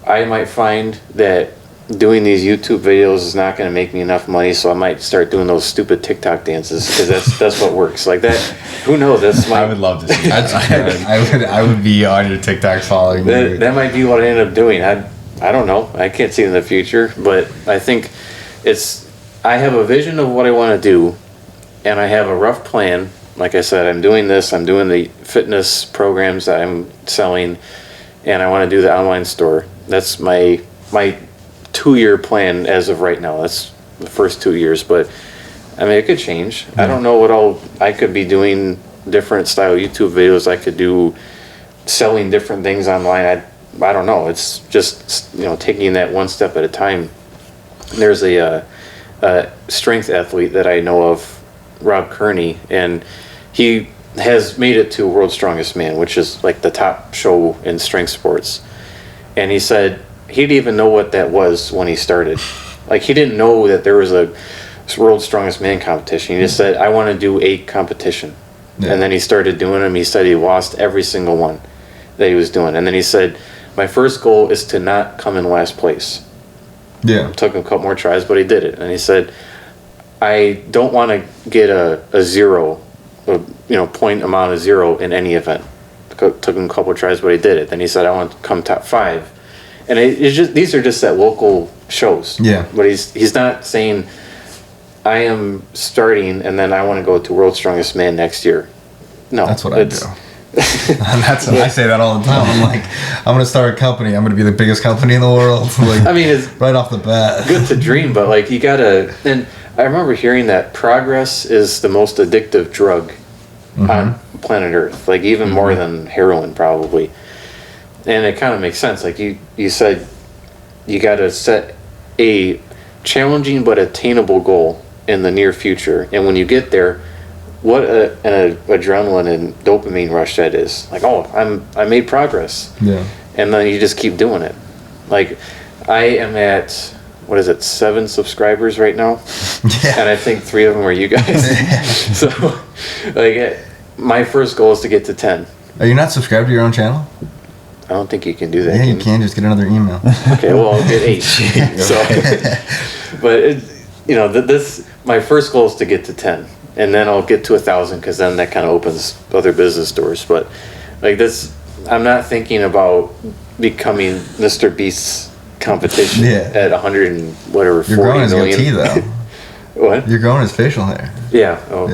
I might find that doing these YouTube videos is not going to make me enough money, so I might start doing those stupid TikTok dances because that's what works. Like that, who knows? That's my. I would love to see I'd that. I would be on your TikTok following you. That might be what I end up doing. I don't know. I can't see in the future, but I think I have a vision of what I want to do, and I have a rough plan. Like I said, I'm doing this. I'm doing the fitness programs that I'm selling, and I want to do the online store. That's my 2-year plan as of right now. That's the first 2 years, but I mean, it could change. I don't know what I could be doing different style YouTube videos. I could do selling different things online. I don't know. It's just, taking that one step at a time. There's a strength athlete that I know of, Rob Kearney, and he has made it to World's Strongest Man, which is like the top show in strength sports. And he said he didn't even know what that was when he started. Like, he didn't know that there was a World's Strongest Man competition. He just said, I want to do a competition. Yeah. And then he started doing them. He said he lost every single one that he was doing. And then he said, my first goal is to not come in last place. Yeah. Took him a couple more tries, but he did it. And he said, I don't want to get a zero, point amount of zero in any event. Took him a couple of tries, but he did it. Then he said, I want to come top 5. And it's just, these are just at local shows. Yeah. But he's not saying, I am starting and then I want to go to World's Strongest Man next year. No. That's what I do. I say that all the time. I'm like, I'm going to start a company. I'm going to be the biggest company in the world. Like, I mean, it's right off the bat. good to dream, but like you gotta. And I remember hearing that progress is the most addictive drug on planet Earth, like even more than heroin probably. And it kind of makes sense. Like you said, you gotta set a challenging but attainable goal in the near future, and when you get there, what an adrenaline and dopamine rush that is. Like, oh, I made progress. Yeah. And then you just keep doing it. Like, I am at, 7 subscribers right now? Yeah. And I think 3 of them are you guys. So, like, my first goal is to get to 10. Are you not subscribed to your own channel? I don't think you can do that. Yeah, you can. Just get another email. Okay, well, I'll get 8. So, but my first goal is to get to 10. And then I'll get to 1,000 because then that kind of opens other business doors. But like this, I'm not thinking about becoming Mr. Beast's competition at 100 and whatever, You're 40 growing his million. goatee, though. What? You're growing his facial hair. Yeah. Oh,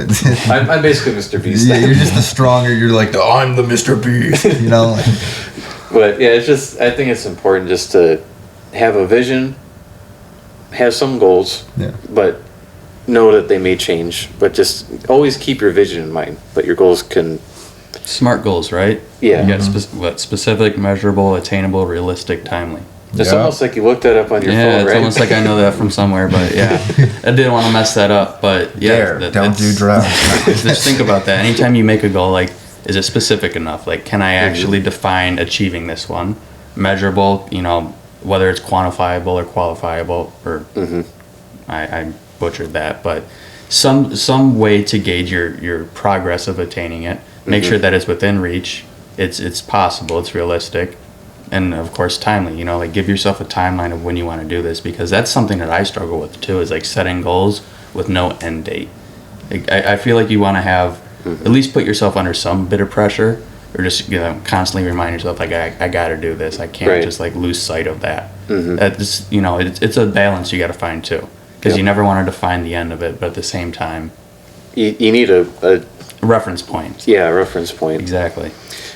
I'm basically Mr. Beast. Yeah, you're just the stronger. You're like, I'm the Mr. Beast. You know? Like, But yeah, it's just, I think it's important just to have a vision, have some goals, but know that they may change, but just always keep your vision in mind, but your goals can... Smart goals, right? Yeah. You got specific, measurable, attainable, realistic, timely. It's almost like you looked that up on your phone, it's right? almost like I know that from somewhere, but yeah. I didn't want to mess that up, but yeah. don't do drugs. Just think about that. Anytime you make a goal, like, is it specific enough? Like, can I actually define achieving this one? Measurable, whether it's quantifiable or qualifiable, or I butchered that, but some way to gauge your progress of attaining it. Make sure that it's within reach. It's possible. It's realistic, and of course timely. Like give yourself a timeline of when you want to do this, because that's something that I struggle with too. Is like setting goals with no end date. Like, I feel like you want to have at least put yourself under some bit of pressure, or just constantly remind yourself like I got to do this. I can't just like lose sight of that. That's it's a balance you got to find too. Because you never want to define the end of it, but at the same time... You need a reference point. Yeah, a reference point. Exactly.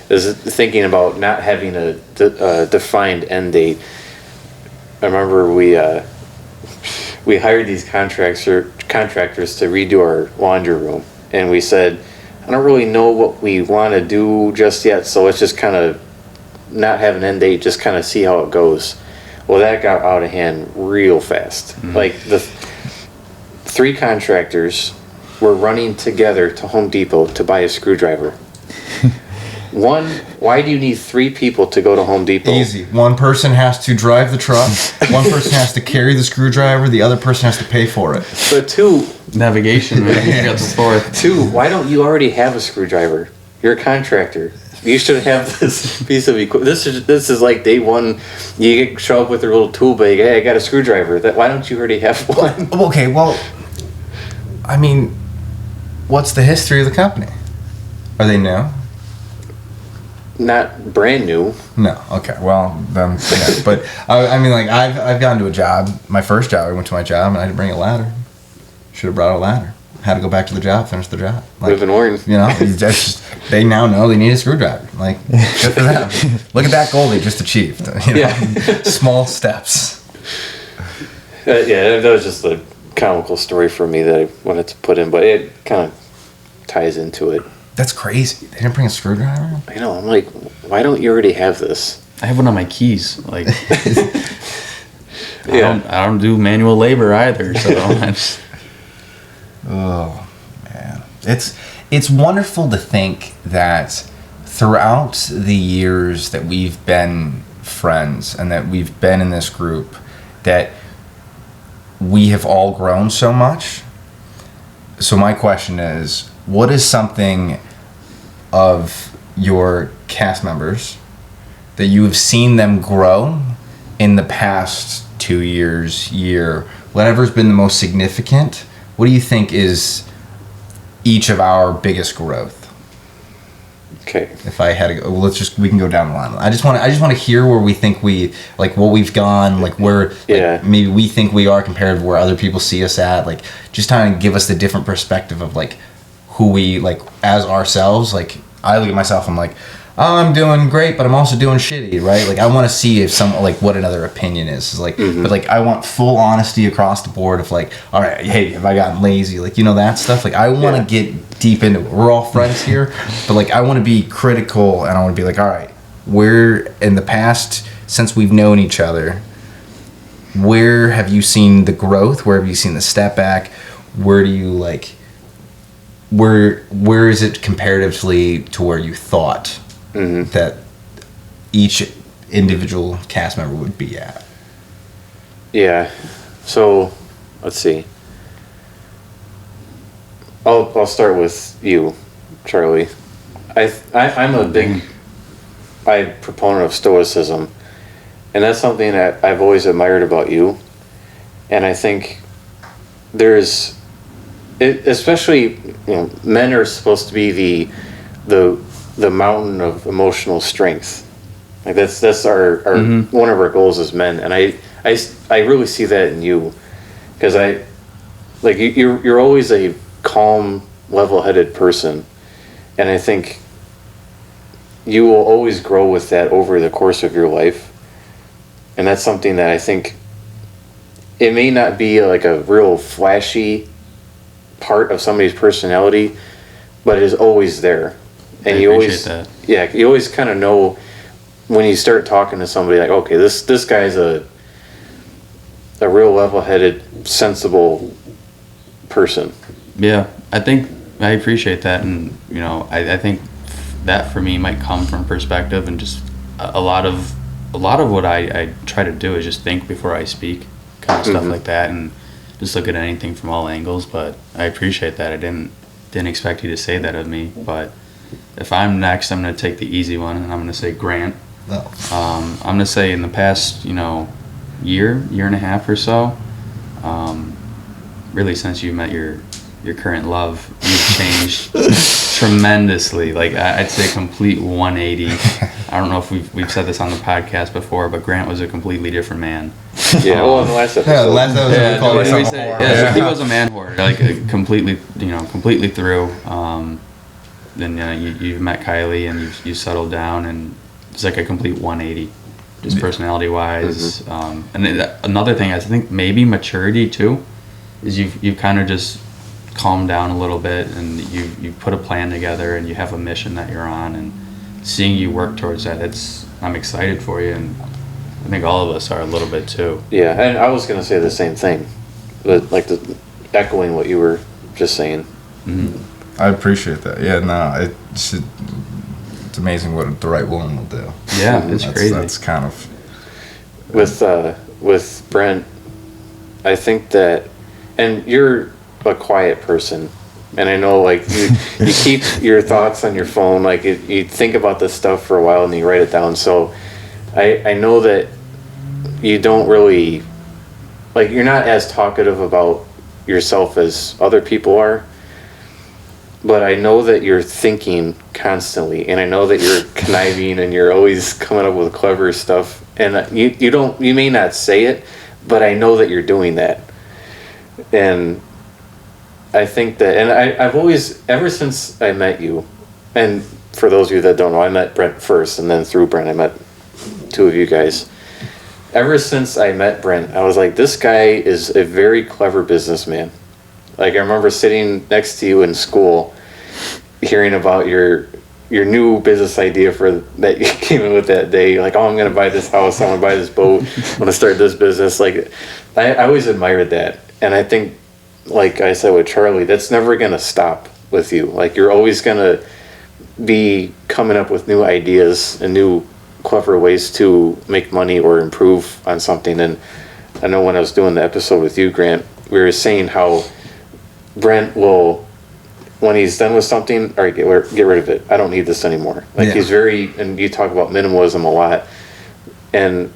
is thinking about not having a defined end date. I remember we hired these contractors to redo our laundry room, and we said, I don't really know what we want to do just yet, so let's just kind of not have an end date, just kind of see how it goes. Well, that got out of hand real fast. Like the 3 contractors were running together to Home Depot to buy a screwdriver. Why do you need 3 people to go to Home Depot? Easy. One person has to drive the truck. One person has to carry the screwdriver. The other person has to pay for it. But 2, Navigation, man. You got the fourth. 2, why don't you already have a screwdriver? You're a contractor. You should have this piece of equipment. This is like day one. You show up with your little tool bag. Hey, I got a screwdriver. Why don't you already have one? Okay, well, I mean, what's the history of the company? Are they new? Not brand new. No. Okay. Well, then, yeah. But I mean, like, I've gotten to a job. My first job, I went to my job and I didn't bring a ladder. Should have brought a ladder. Had to go back to the job, finish the job. Like, Live and learn. You know, they now know they need a screwdriver. Like, good for them. Look at that goal they just achieved. You know? Yeah. Small steps. Yeah, that was just a comical story for me that I wanted to put in, but it kind of ties into it. That's crazy. They didn't bring a screwdriver? I know. I'm like, why don't you already have this? I have one on my keys. Like, Yeah. I don't do manual labor either. So I just, Oh, man. It's wonderful to think that throughout the years that we've been friends and that we've been in this group, that we have all grown so much. So my question is, what is something of your cast members that you have seen them grow in the past 2 years, year, whatever's been the most significant? What do you think is each of our biggest growth? Okay. If I had to go, well, we can go down the line. I just want to hear where we think like what we've gone, like where like maybe we think we are compared to where other people see us at, like just trying to give us the different perspective of like who we like as ourselves. Like I look at myself, I'm like, oh, I'm doing great, but I'm also doing shitty, right? Like I want to see if like what another opinion is like, but like I want full honesty across the board of like, all right, hey, have I gotten lazy? Like, you know, that stuff. Like I want to get deep into it. We're all friends here, but like I want to be critical and I want to be like, all right, where in the past since we've known each other, where have you seen the growth? Where have you seen the step back? Where do you like? Where is it comparatively to where you thought that each individual cast member would be at? Yeah. So, let's see. I'll start with you, Charlie. I'm a big proponent of stoicism, and that's something that I've always admired about you. And I think especially, you know, men are supposed to be the mountain of emotional strength. Like that's our one of our goals as men, and I really see that in you, because you're always a calm, level-headed person, and I think you will always grow with that over the course of your life, and that's something that I think it may not be like a real flashy part of somebody's personality, but it is always there. And you always, you always kind of know when you start talking to somebody like, okay, this guy's a real level-headed, sensible person. Yeah, I think I appreciate that, and you know, I think that for me might come from perspective, and just a lot of what I try to do is just think before I speak, kind of stuff like that, and just look at anything from all angles. But I appreciate that. I didn't expect you to say that of me, but if I'm next, I'm going to take the easy one, and I'm going to say Grant. No. I'm going to say in the past, you know, year and a half or so, really since you met your current love, you've changed tremendously. Like I'd say complete 180. I don't know if we've said this on the podcast before, but Grant was a completely different man. Yeah, well, in the last episode. Yeah, the last episode we called myself a whore. Yeah, he was a man whore, like completely through. then you've met Kylie and you settled down, and it's like a complete 180, just personality wise. And then another thing, I think maybe maturity too, is you've kind of just calmed down a little bit, and you put a plan together, and you have a mission that you're on, and seeing you work towards that, I'm excited for you, and I think all of us are a little bit too. Yeah, and I was gonna say the same thing, but like echoing what you were just saying. I appreciate that. Yeah, no, it's amazing what the right woman will do. Yeah, it's crazy. That's kind of With Brent, I think that, and you're a quiet person, and I know like you keep your thoughts on your phone, like you think about this stuff for a while and you write it down. So I know that you don't really, like, you're not as talkative about yourself as other people are, but I know that you're thinking constantly, and I know that you're conniving and you're always coming up with clever stuff, and you may not say it, but I know that you're doing that. And I think that, and I've always, ever since I met you, and for those of you that don't know, I met Brent first, and then through Brent I met two of you guys. Ever since I met Brent, I was like, this guy is a very clever businessman. Like, I remember sitting next to you in school, hearing about your new business idea that you came in with that day. Like, oh, I'm going to buy this house, I'm going to buy this boat, I'm going to start this business. Like, I always admired that. And I think, like I said with Charlie, that's never going to stop with you. Like, you're always going to be coming up with new ideas and new clever ways to make money or improve on something. And I know when I was doing the episode with you, Grant, we were saying how Brent will, when he's done with something, all right, get rid of it. I don't need this anymore. Like, he's very, and you talk about minimalism a lot. And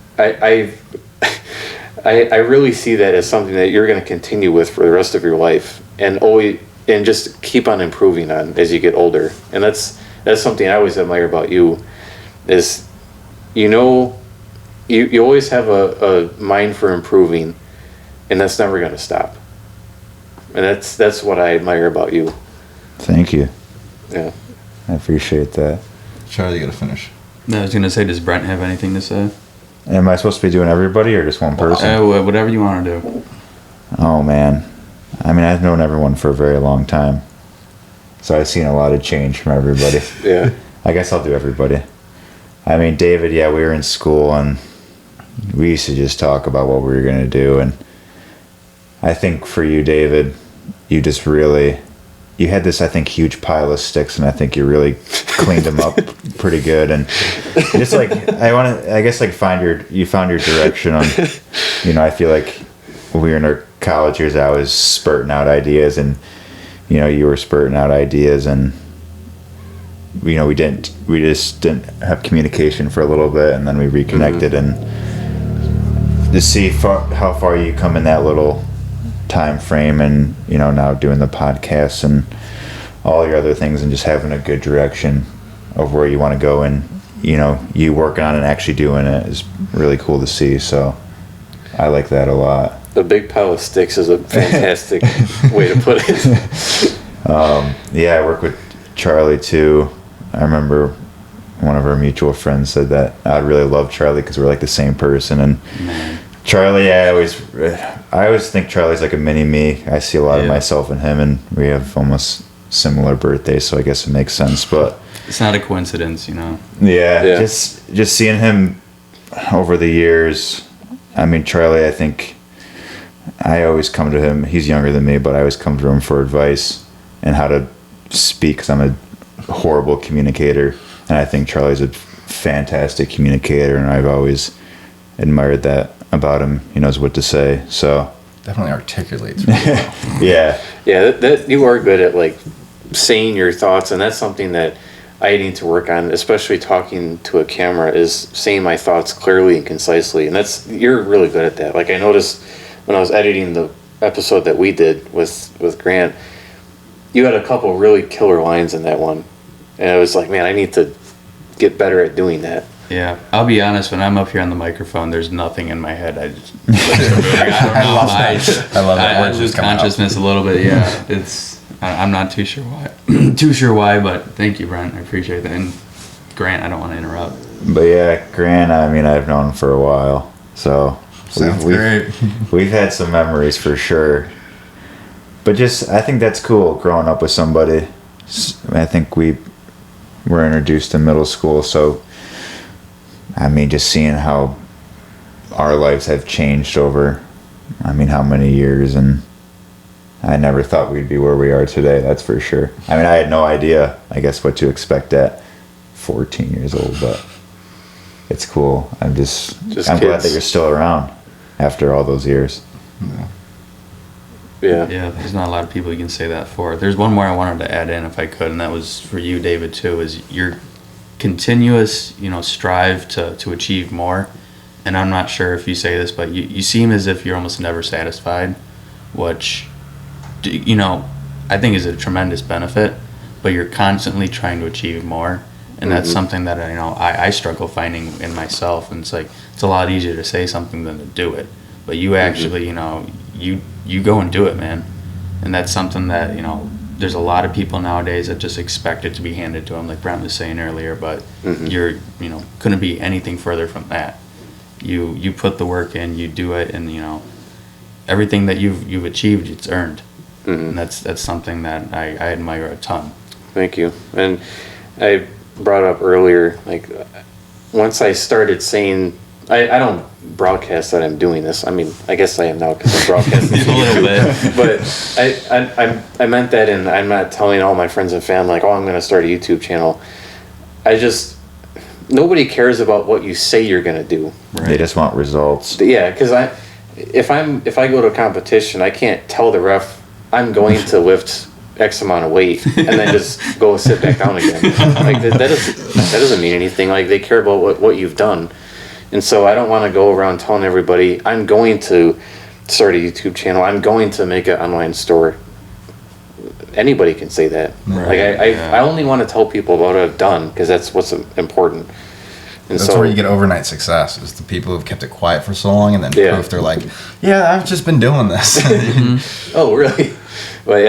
I really see that as something that you're going to continue with for the rest of your life, and just keep on improving on as you get older. And that's something I always admire about you, is, you always have a mind for improving, and that's never going to stop. And that's what I admire about you. Thank you. Yeah. I appreciate that. Charlie, you gotta finish. No, I was gonna say, does Brent have anything to say? Am I supposed to be doing everybody or just one person? Whatever you want to do. Oh man, I mean, I've known everyone for a very long time, so I've seen a lot of change from everybody. Yeah. I guess I'll do everybody. I mean, David, yeah, we were in school and we used to just talk about what we were gonna do, and I think for you, David, you just really, you had this, I think, huge pile of sticks, and I think you really cleaned them up pretty good. And just like, I guess like you found your direction on, I feel like when we were in our college years, I was spurting out ideas, and, you were spurting out ideas, and, we just didn't have communication for a little bit, and then we reconnected, and to see how far you come in that little time frame, and now doing the podcast and all your other things, and just having a good direction of where you want to go, and you working on it and actually doing it is really cool to see. So I like that a lot. A big pile of sticks is a fantastic way to put it. Yeah, I work with Charlie too. I remember one of our mutual friends said that I really love Charlie because we're like the same person. And Charlie, I always think Charlie's like a mini me. I see a lot of myself in him, and we have almost similar birthdays, so I guess it makes sense. But it's not a coincidence, Yeah. Just seeing him over the years. I mean, Charlie, I think I always come to him. He's younger than me, but I always come to him for advice and how to speak, because I'm a horrible communicator, and I think Charlie's a fantastic communicator, and I've always admired that about him. He knows what to say, so Definitely articulates really well. Yeah, that you are good at like saying your thoughts, and that's something that I need to work on, especially talking to a camera, is saying my thoughts clearly and concisely. And you're really good at that. Like, I noticed when I was editing the episode that we did with Grant, you had a couple really killer lines in that one, and I was like, man, I need to get better at doing that. Yeah, I'll be honest. When I'm up here on the microphone, there's nothing in my head. I love that. I lose consciousness a little bit. Yeah, I'm not too sure why, but thank you, Brent. I appreciate that. And Grant, I don't want to interrupt. But yeah, Grant, I mean, I've known him for a while, so Sounds great. we've had some memories for sure. But just, I think that's cool growing up with somebody. I think we were introduced in middle school, so I mean, just seeing how our lives have changed over, I mean, how many years, and I never thought we'd be where we are today, that's for sure. I mean, I had no idea, I guess, what to expect at 14 years old, but it's cool. I'm glad kids. that you're still around after all those years. Yeah. Yeah, there's not a lot of people you can say that for. There's one more I wanted to add in if I could, and that was for you, David, too, is your continuous, strive to achieve more. And I'm not sure if you say this, but you seem as if you're almost never satisfied, which, I think is a tremendous benefit, but you're constantly trying to achieve more. And that's something that I struggle finding in myself. And it's like, it's a lot easier to say something than to do it. But you actually, you go and do it, man. And that's something that, there's a lot of people nowadays that just expect it to be handed to them, like Brent was saying earlier, but you're, couldn't be anything further from that. You put the work in, you do it, and, everything that you've achieved, it's earned. And that's something that I admire a ton. Thank you. And I brought up earlier, like, once I started saying, I don't broadcast that I'm doing this. I mean, I guess I am now because I'm broadcasting. A little bit. But I meant that, and I'm not telling all my friends and family, like, oh, I'm going to start a YouTube channel. Nobody cares about what you say you're going to do. Right. They just want results. Yeah, because if I go to a competition, I can't tell the ref I'm going to lift X amount of weight and then just go sit back down again. Like that doesn't mean anything. Like, they care about what you've done, and so I don't want to go around telling everybody I'm going to start a YouTube channel. I'm going to make an online store. Anybody can say that. Right, Like yeah. I only want to tell people about what I've done because that's what's important. And That's where you get overnight success, is the people who've kept it quiet for so long and then Yeah. proof they're like, yeah, I've just been doing this. Oh, really? Like,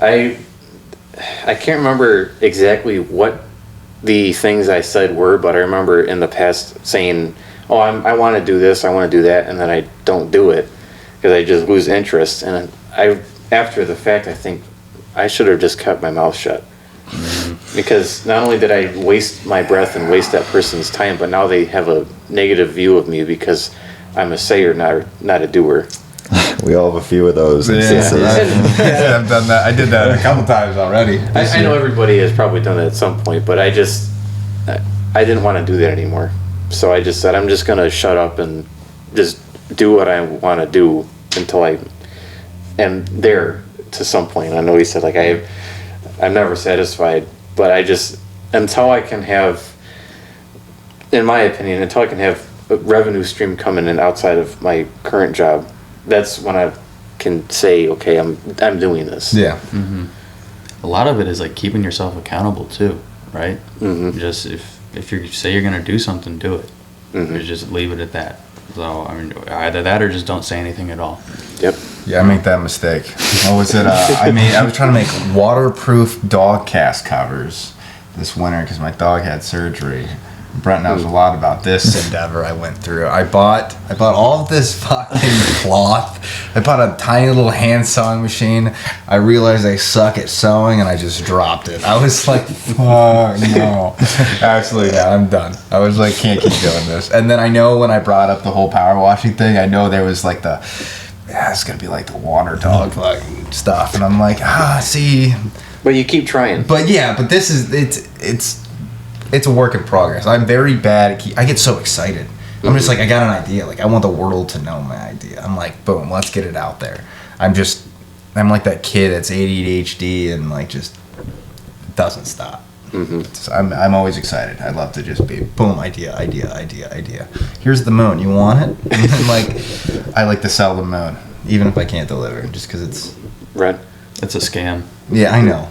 I can't remember exactly what the things I said were, but I remember in the past saying, oh, I want to do this, I want to do that, and then I don't do it because I just lose interest. And after the fact, I think I should have just kept my mouth shut. Because not only did I waste my breath and waste that person's time, but now they have a negative view of me because I'm a sayer, not a doer. We all have a few of those instances. I've done that. I did that a couple times already. I know everybody has probably done that at some point, but I didn't want to do that anymore. So I just said, I'm just going to shut up and just do what I want to do until I am there to some point. I know he said, like, I'm never satisfied, but until I can have, in my opinion, until I can have a revenue stream coming in outside of my current job, that's when I can say, okay, I'm doing this. Yeah. A lot of it is like keeping yourself accountable too, right? Just if you say you're gonna do something, do it. Or just leave it at that. So I mean, either that or just don't say anything at all. Yep. Yeah, I make that mistake. What was it? I was trying to make waterproof dog cast covers this winter because my dog had surgery. Brent knows a lot about this endeavor I went through. I bought all of this fucking cloth. I bought a tiny little hand sewing machine. I realized I suck at sewing and I just dropped it. I was like, fuck no. Actually, no, I'm done. I was like, can't keep doing this. And then I know when I brought up the whole power washing thing, I know there was like it's gonna be like the water dog fucking stuff. And I'm like, see. But you keep trying. But yeah, but this is, it's a work in progress. I'm very bad at I get so excited. I'm just like, I got an idea. Like, I want the world to know my idea. I'm like, boom, let's get it out there. I'm like that kid that's ADHD and like just doesn't stop. So I'm always excited. I love to just be boom, idea. Here's the moon. You want it? And then, like, I like to sell the moon, even if I can't deliver, just because it's Right. It's a scam. Yeah, I know.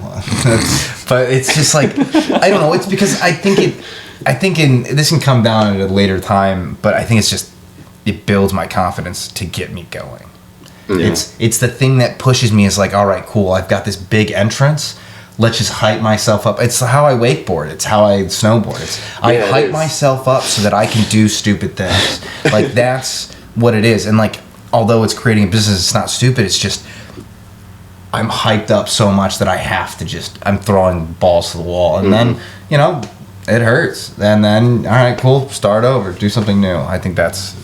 But it's just like, I don't know. It's because I think this can come down at a later time, but I think it's just, it builds my confidence to get me going. It's the thing that pushes me. Is like, all right, cool. I've got this big entrance. Let's just hype myself up. It's how I wakeboard. It's how I snowboard. I hype myself up so that I can do stupid things. Like that's what it is. And like, although it's creating a business, it's not stupid. It's just I'm hyped up so much that I have to I'm throwing balls to the wall, and then it hurts. And then all right, cool. Start over. Do something new. I think that's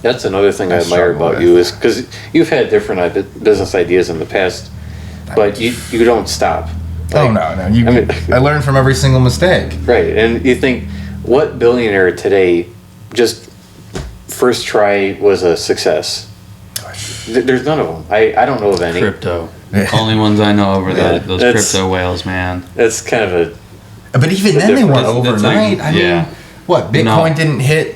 another thing I admire about you is because you've had different business ideas in the past. But you don't stop. Like, no. I learn from every single mistake. Right, and you think, what billionaire today just first try was a success? There's none of them. I don't know of any. Crypto. Only ones I know over those crypto whales, man. That's kind of a... But even then they weren't overnight. I mean, what, Bitcoin didn't hit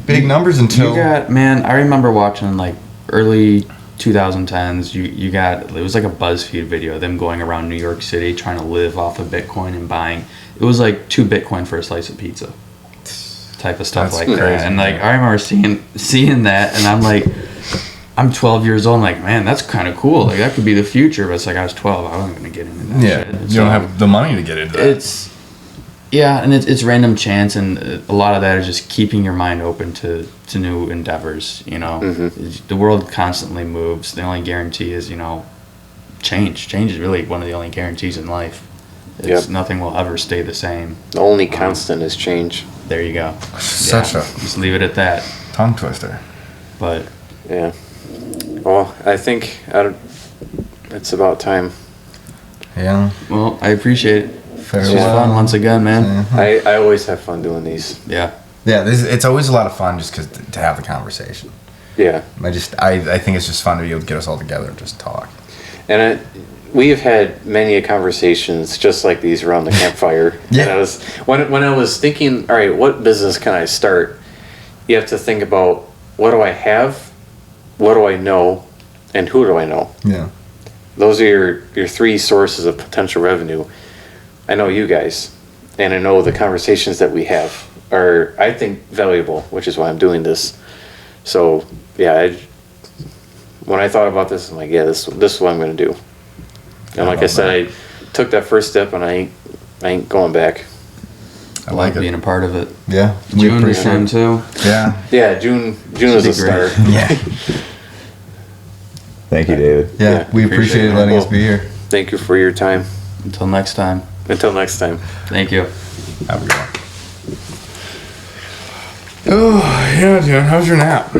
big numbers until... I remember watching like early 2010s, you got, it was like a BuzzFeed video of them going around New York City trying to live off of Bitcoin and buying, it was like $2 for a slice of pizza type of stuff. That's like crazy. That. And like I remember seeing that, and I'm like, I'm 12 years old, I'm like, man, that's kind of cool, like that could be the future. But it's like I was 12, I wasn't going to get into that shit. You don't have the money to get into that. And it's random chance, and a lot of that is just keeping your mind open to new endeavors. The world constantly moves. The only guarantee is change. Change is really one of the only guarantees in life. Nothing will ever stay the same. The only constant is change. There you go. Just leave it at that. Tongue twister. But yeah, well, I think it's about time. Yeah. Well, I appreciate it. Farewell. It was fun once again, man. I always have fun doing these. Yeah. It's always a lot of fun just to have the conversation. Yeah. I think it's just fun to be able to get us all together and just talk. And we have had many conversations just like these around the campfire. Yeah. And when I was thinking, all right, what business can I start? You have to think about, what do I have? What do I know? And who do I know? Yeah. Those are your three sources of potential revenue. I know you guys, and I know the conversations that we have are, I think, valuable, which is why I'm doing this. So, yeah, when I thought about this, I'm like, yeah, this is what I'm going to do. And like I said, I took that first step, and I ain't going back. I like being a part of it. Yeah. June this time too. Yeah. Yeah, June is a start. Yeah. Thank you, David. Yeah, we appreciate letting us be here. Thank you for your time. Until next time. Thank you. Have a good one. Oh, yeah, dude. How's your nap?